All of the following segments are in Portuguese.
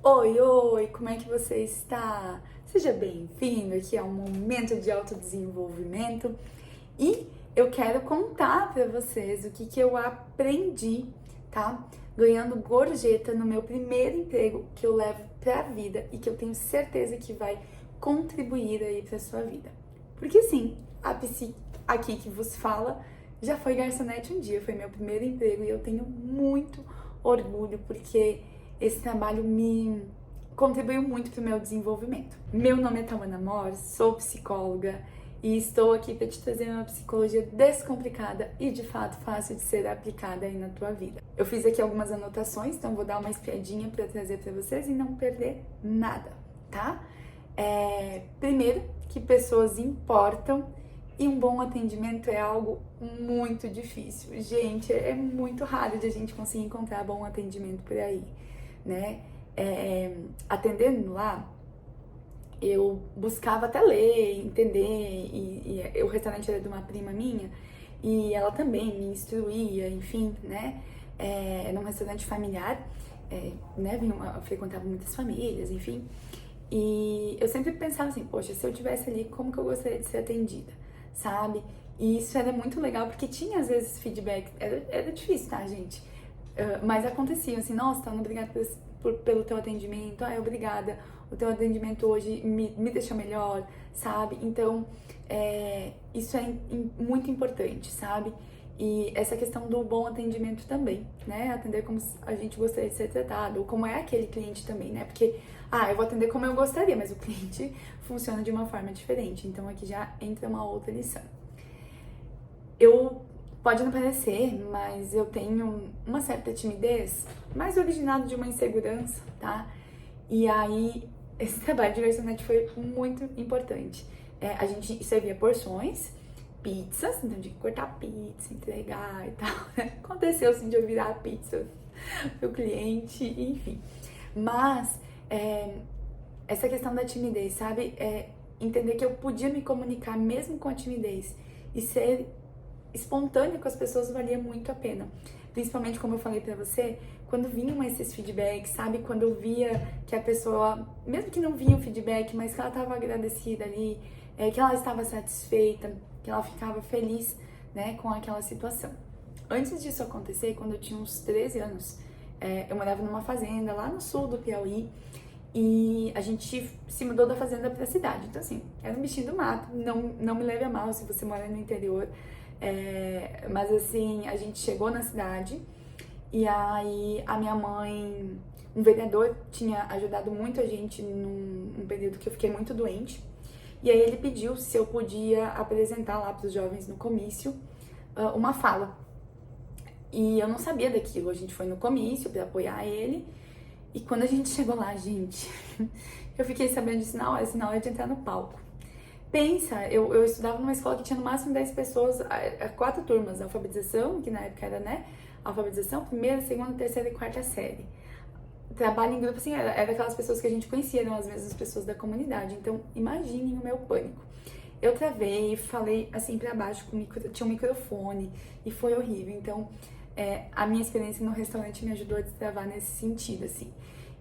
Oi, oi, como é que você está? Seja bem-vindo aqui a um momento de autodesenvolvimento e eu quero contar para vocês o que eu aprendi, tá? Ganhando gorjeta no meu primeiro emprego que eu levo pra vida e que eu tenho certeza que vai contribuir aí pra sua vida. Porque sim, a Psi aqui que vos fala já foi garçonete um dia, foi meu primeiro emprego e eu tenho muito orgulho porque esse trabalho me contribuiu muito para o meu desenvolvimento. Meu nome é Tawana Mor, sou psicóloga e estou aqui para te trazer uma psicologia descomplicada e de fato fácil de ser aplicada aí na tua vida. Eu fiz aqui algumas anotações, então vou dar uma espiadinha para trazer para vocês e não perder nada, tá? Primeiro, que pessoas importam e um bom atendimento é algo muito difícil. Gente, é muito raro de a gente conseguir encontrar bom atendimento por aí, né? Atendendo lá, eu buscava até ler, entender, e o restaurante era de uma prima minha, e ela também me instruía, enfim, né? Era um restaurante familiar, né? Eu frequentava muitas famílias, enfim. E eu sempre pensava assim, poxa, se eu tivesse ali, como que eu gostaria de ser atendida, sabe? E isso era muito legal, porque tinha às vezes feedback, era difícil, tá, gente? Mas acontecia assim, nossa, Tana, obrigada pelo teu atendimento, obrigada, o teu atendimento hoje me deixa melhor, sabe? Então, isso é muito importante, sabe? E essa questão do bom atendimento também, né? Atender como a gente gostaria de ser tratado, ou como é aquele cliente também, né? Porque, eu vou atender como eu gostaria, mas o cliente funciona de uma forma diferente. Então aqui já entra uma outra lição. Pode não parecer, mas eu tenho uma certa timidez, mais originado de uma insegurança, tá? E aí, esse trabalho de garçonete foi muito importante. A gente servia porções, pizzas, então tinha que cortar pizza, entregar e tal. Aconteceu assim de eu virar a pizza pro cliente, enfim. Mas essa questão da timidez, sabe? Entender que eu podia me comunicar mesmo com a timidez e ser espontânea com as pessoas valia muito a pena. Principalmente, como eu falei pra você, quando vinham esses feedbacks, sabe? Quando eu via que a pessoa, mesmo que não vinha o feedback, mas que ela estava agradecida ali, que ela estava satisfeita, que ela ficava feliz, né, com aquela situação. Antes disso acontecer, quando eu tinha uns 13 anos, eu morava numa fazenda lá no sul do Piauí e a gente se mudou da fazenda pra cidade. Então, assim, era um bichinho do mato, não me leve a mal se você mora no interior. Mas assim, a gente chegou na cidade e aí a minha mãe, um vereador, tinha ajudado muito a gente num período que eu fiquei muito doente. E aí ele pediu se eu podia apresentar lá para os jovens no comício uma fala. E eu não sabia daquilo, a gente foi no comício para apoiar ele. E quando a gente chegou lá, gente, eu fiquei sabendo disso na hora de entrar no palco. Pensa, eu estudava numa escola que tinha no máximo 10 pessoas, 4 turmas, alfabetização, que na época era, né, alfabetização, primeira, segunda, terceira e quarta série. Trabalho em grupo, assim, era aquelas pessoas que a gente conhecia, eram as mesmas pessoas da comunidade, então imaginem o meu pânico. Eu travei, falei assim pra baixo, tinha um microfone e foi horrível, então a minha experiência no restaurante me ajudou a destravar nesse sentido, assim.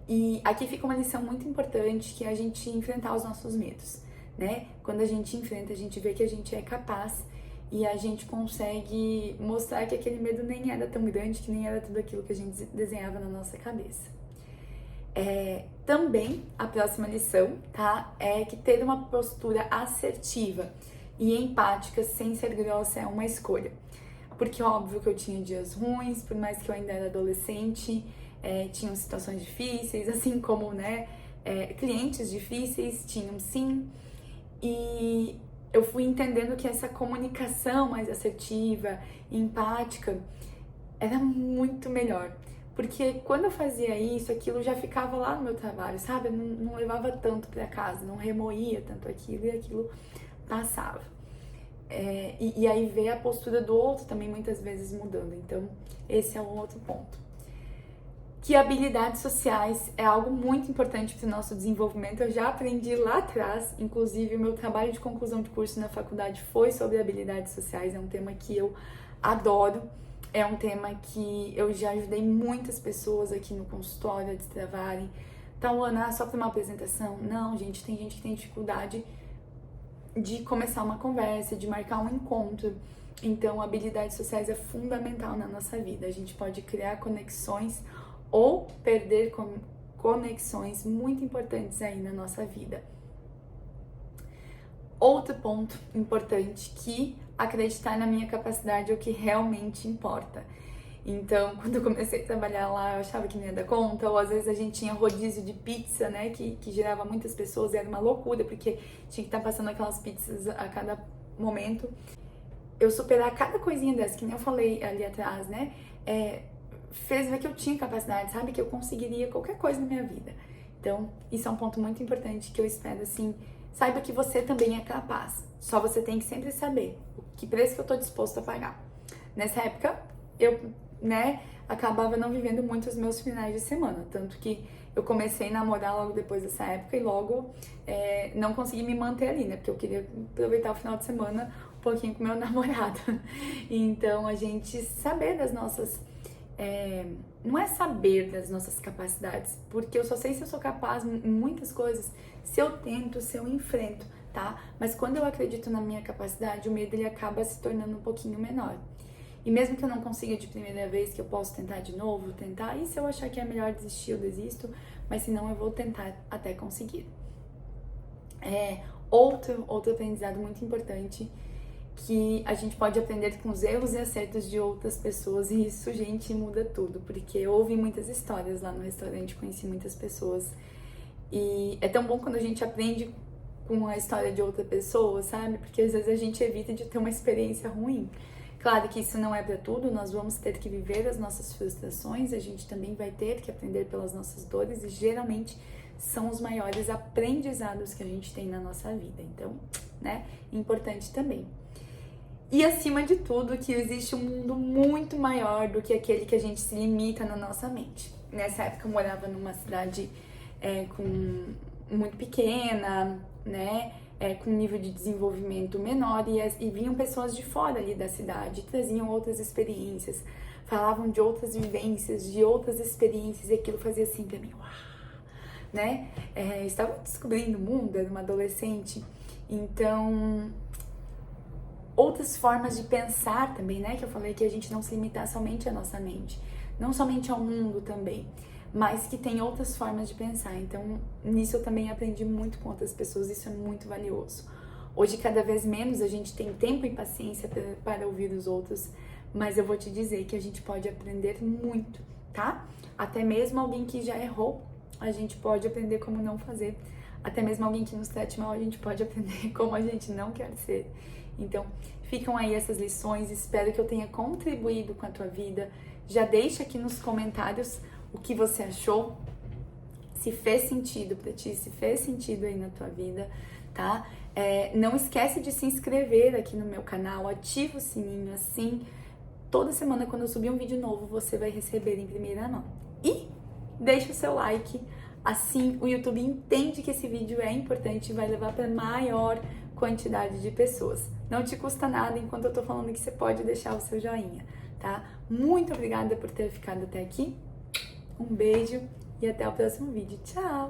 E aqui fica uma lição muito importante, que é a gente enfrentar os nossos medos, né? Quando a gente enfrenta, a gente vê que a gente é capaz e a gente consegue mostrar que aquele medo nem era tão grande, que nem era tudo aquilo que a gente desenhava na nossa cabeça. Também a próxima lição, tá? É que ter uma postura assertiva e empática sem ser grossa é uma escolha. Porque óbvio que eu tinha dias ruins, por mais que eu ainda era adolescente, tinham situações difíceis, assim como, né, clientes difíceis, tinham sim. E eu fui entendendo que essa comunicação mais assertiva e empática era muito melhor. Porque quando eu fazia isso, aquilo já ficava lá no meu trabalho, sabe? Eu não levava tanto pra casa, não remoía tanto aquilo e aquilo passava. E aí ver a postura do outro também muitas vezes mudando. Então, esse é um outro ponto. Que habilidades sociais é algo muito importante para o nosso desenvolvimento. Eu já aprendi lá atrás, inclusive o meu trabalho de conclusão de curso na faculdade foi sobre habilidades sociais, é um tema que eu adoro, é um tema que eu já ajudei muitas pessoas aqui no consultório a destravarem, Tal ano, só para uma apresentação. Não, gente, tem gente que tem dificuldade de começar uma conversa, de marcar um encontro. Então, habilidades sociais é fundamental na nossa vida. A gente pode criar conexões ou perder conexões muito importantes aí na nossa vida. Outro ponto importante, que acreditar na minha capacidade é o que realmente importa. Então, quando eu comecei a trabalhar lá, eu achava que não ia dar conta, ou às vezes a gente tinha rodízio de pizza, né, que gerava muitas pessoas, e era uma loucura, porque tinha que estar passando aquelas pizzas a cada momento. Eu superar cada coisinha dessa, que nem eu falei ali atrás, né, fez ver que eu tinha capacidade, sabe, que eu conseguiria qualquer coisa na minha vida. Então, isso é um ponto muito importante que eu espero, assim, saiba que você também é capaz. Só você tem que sempre saber o que preço que eu tô disposto a pagar. Nessa época, eu, né, acabava não vivendo muito os meus finais de semana, tanto que eu comecei a namorar logo depois dessa época e logo não consegui me manter ali, né, porque eu queria aproveitar o final de semana um pouquinho com meu namorado. Então, a gente saber das nossas... não é saber das nossas capacidades, porque eu só sei se eu sou capaz em muitas coisas se eu tento, se eu enfrento, tá? Mas quando eu acredito na minha capacidade, o medo ele acaba se tornando um pouquinho menor. E mesmo que eu não consiga de primeira vez, que eu posso tentar de novo, e se eu achar que é melhor desistir, eu desisto, mas se não, eu vou tentar até conseguir. Outro aprendizado muito importante, que a gente pode aprender com os erros e acertos de outras pessoas, e isso, gente, muda tudo, porque eu ouvi muitas histórias lá no restaurante, conheci muitas pessoas, e é tão bom quando a gente aprende com a história de outra pessoa, sabe? Porque às vezes a gente evita de ter uma experiência ruim. Claro que isso não é para tudo, nós vamos ter que viver as nossas frustrações, a gente também vai ter que aprender pelas nossas dores, e geralmente são os maiores aprendizados que a gente tem na nossa vida, então, né, importante também. E acima de tudo, que existe um mundo muito maior do que aquele que a gente se limita na nossa mente. Nessa época eu morava numa cidade muito pequena, né, com um nível de desenvolvimento menor, e vinham pessoas de fora ali da cidade, traziam outras experiências, falavam de outras vivências, de outras experiências, e aquilo fazia assim pra mim, uau, né? Estava descobrindo o mundo, era uma adolescente, então... Outras formas de pensar também, né? Que eu falei que a gente não se limitar somente à nossa mente, não somente ao mundo também, mas que tem outras formas de pensar. Então, nisso eu também aprendi muito com outras pessoas, isso é muito valioso. Hoje, cada vez menos a gente tem tempo e paciência para ouvir os outros, mas eu vou te dizer que a gente pode aprender muito, tá? Até mesmo alguém que já errou, a gente pode aprender como não fazer. Até mesmo alguém que nos trate mal, a gente pode aprender como a gente não quer ser. Então, ficam aí essas lições, espero que eu tenha contribuído com a tua vida. Já deixa aqui nos comentários o que você achou, se fez sentido pra ti, se fez sentido aí na tua vida, tá? Não esquece de se inscrever aqui no meu canal, ativa o sininho, assim, toda semana quando eu subir um vídeo novo, você vai receber em primeira mão. E deixa o seu like, assim o YouTube entende que esse vídeo é importante e vai levar para maior quantidade de pessoas. Não te custa nada enquanto eu tô falando que você pode deixar o seu joinha, tá? Muito obrigada por ter ficado até aqui. Um beijo e até o próximo vídeo. Tchau!